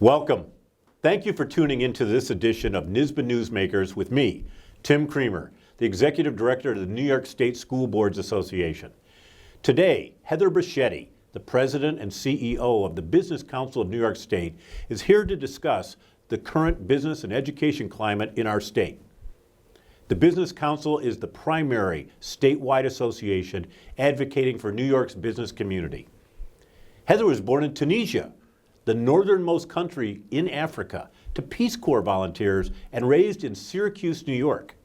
Welcome. Thank you for tuning into this edition of NYSSBA Newsmakers with me, Tim Kremer, the Executive Director of the New York State School Boards Association. Today, Heather Briccetti, the President and CEO of the Business Council of New York State, is here to discuss the current business and education climate in our state. The Business Council is the primary statewide association advocating for New York's business community. Heather was born in Tunisia, the northernmost country in Africa, to Peace Corps volunteers and raised in Syracuse, New York.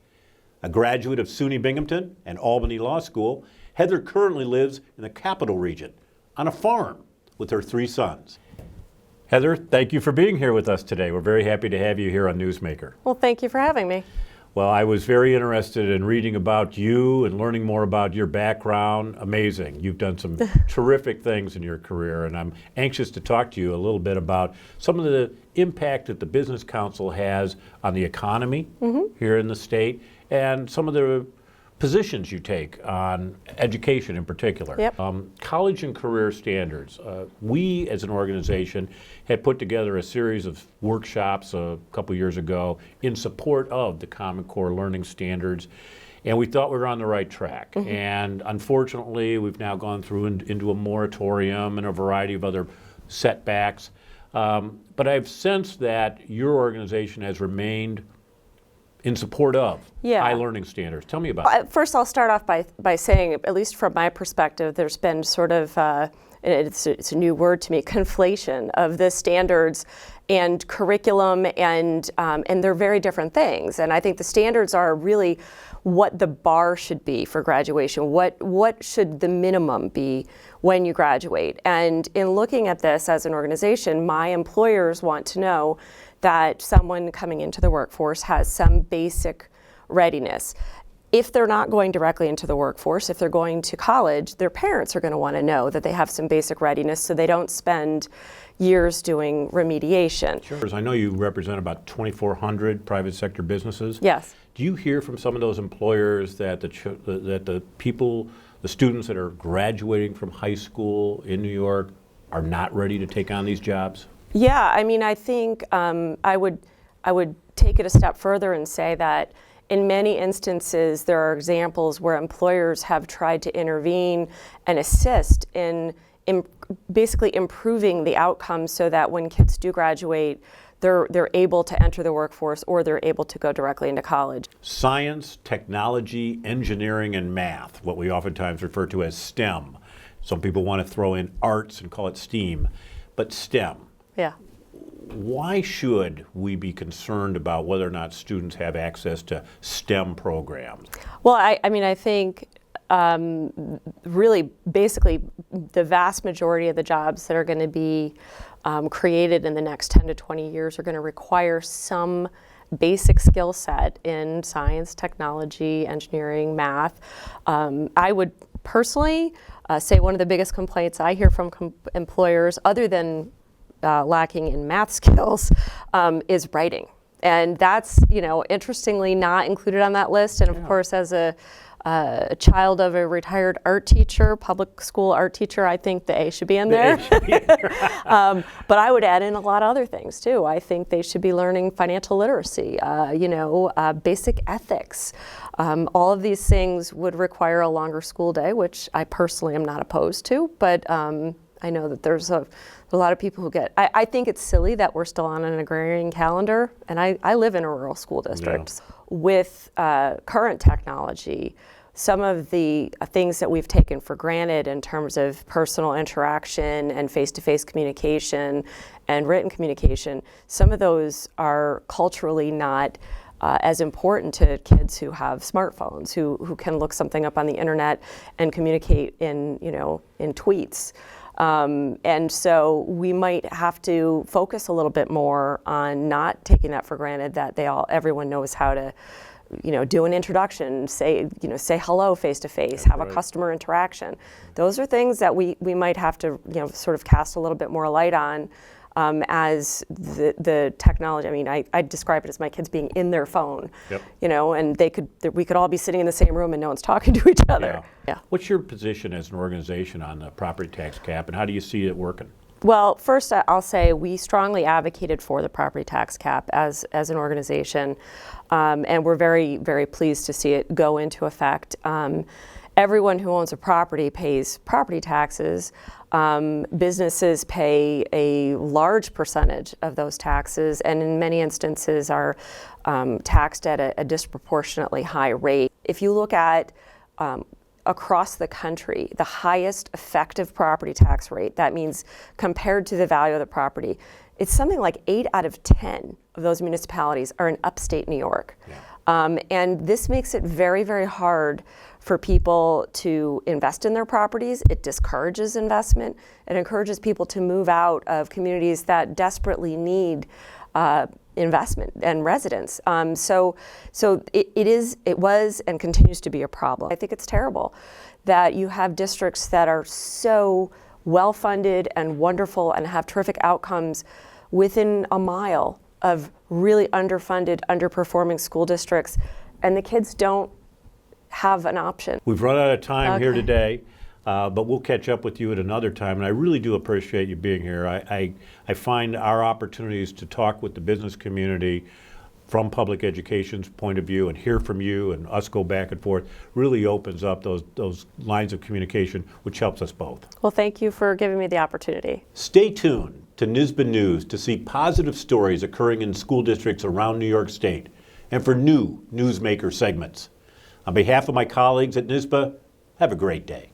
A graduate of SUNY Binghamton and Albany Law School, Heather currently lives in the Capital Region on a farm with her 3 sons. Heather, thank you for being here with us today. We're very happy to have you here on Newsmaker. Well, thank you for having me. Well, I was very interested in reading about you and learning more about your background. Amazing. You've done some terrific things in your career, and I'm anxious to talk to you a little bit about some of the impact that the Business Council has on the economy here in the state and some of the positions you take on education in particular. Yep. College and career standards. We as an organization had put together a series of workshops a couple years ago in support of the Common Core learning standards, and we thought we were on the right track. And unfortunately, we've now gone through into a moratorium and a variety of other setbacks. But I've sensed that your organization has remained in support of high learning standards. Tell me about it. First, I'll start off by saying, at least from my perspective, there's been sort of, it's a new word to me, conflation of the standards and curriculum, and they're very different things. And I think the standards are really what the bar should be for graduation. What should the minimum be when you graduate? And in looking at this as an organization, my employers want to know that someone coming into the workforce has some basic readiness. If they're not going directly into the workforce, if they're going to college, their parents are going to want to know that they have some basic readiness so they don't spend years doing remediation. Sure. I know you represent about 2,400 private sector businesses. Yes. Do you hear from some of those employers that the students that are graduating from high school in New York are not ready to take on these jobs? Yeah, I mean, I think I would take it a step further and say that in many instances there are examples where employers have tried to intervene and assist in basically improving the outcomes so that when kids do graduate, they're able to enter the workforce or they're able to go directly into college. Science, technology, engineering, and math, what we oftentimes refer to as STEM. Some people want to throw in arts and call it STEAM, but STEM. Yeah. Why should we be concerned about whether or not students have access to STEM programs? Well, I mean, I think really basically the vast majority of the jobs that are going to be created in the next 10 to 20 years are going to require some basic skill set in science, technology, engineering, math. I would personally say one of the biggest complaints I hear from employers, other than lacking in math skills, is writing. And that's, interestingly not included on that list. And of course, as a child of a retired art teacher, public school art teacher, I think the A should be in there. But I would add in a lot of other things too. I think they should be learning financial literacy, basic ethics. All of these things would require a longer school day, which I personally am not opposed to, but I know that there's a lot of people who I think it's silly that we're still on an agrarian calendar, and I live in a rural school district. Yeah. With current technology, some of the things that we've taken for granted in terms of personal interaction and face-to-face communication and written communication, some of those are culturally not as important to kids who have smartphones, who can look something up on the internet and communicate in tweets. And so we might have to focus a little bit more on not taking that for granted, that everyone knows how to, do an introduction, say hello face to face, have a customer interaction. Those are things that we might have to, sort of cast a little bit more light on. As the technology, I mean, I describe it as my kids being in their phone, and we could all be sitting in the same room and no one's talking to each other. Yeah. What's your position as an organization on the property tax cap, and how do you see it working? Well, first I'll say we strongly advocated for the property tax cap as an organization, and we're very, very pleased to see it go into effect. Everyone who owns a property pays property taxes. Businesses pay a large percentage of those taxes, and in many instances are taxed at a disproportionately high rate. If you look at across the country, the highest effective property tax rate, that means compared to the value of the property, it's something like 8 out of 10 of those municipalities are in upstate New York. Yeah. And this makes it very, very hard for people to invest in their properties. It discourages investment. It encourages people to move out of communities that desperately need investment and residents. So it was and continues to be a problem. I think it's terrible that you have districts that are so well-funded and wonderful and have terrific outcomes within a mile of really underfunded, underperforming school districts, and the kids don't have an option. We've run out of time here today, but we'll catch up with you at another time, and I really do appreciate you being here. I find our opportunities to talk with the business community from public education's point of view and hear from you and us go back and forth really opens up those lines of communication, which helps us both. Well, thank you for giving me the opportunity. Stay tuned to NYSSBA News to see positive stories occurring in school districts around New York State and for new Newsmaker segments. On behalf of my colleagues at NYSSBA, have a great day.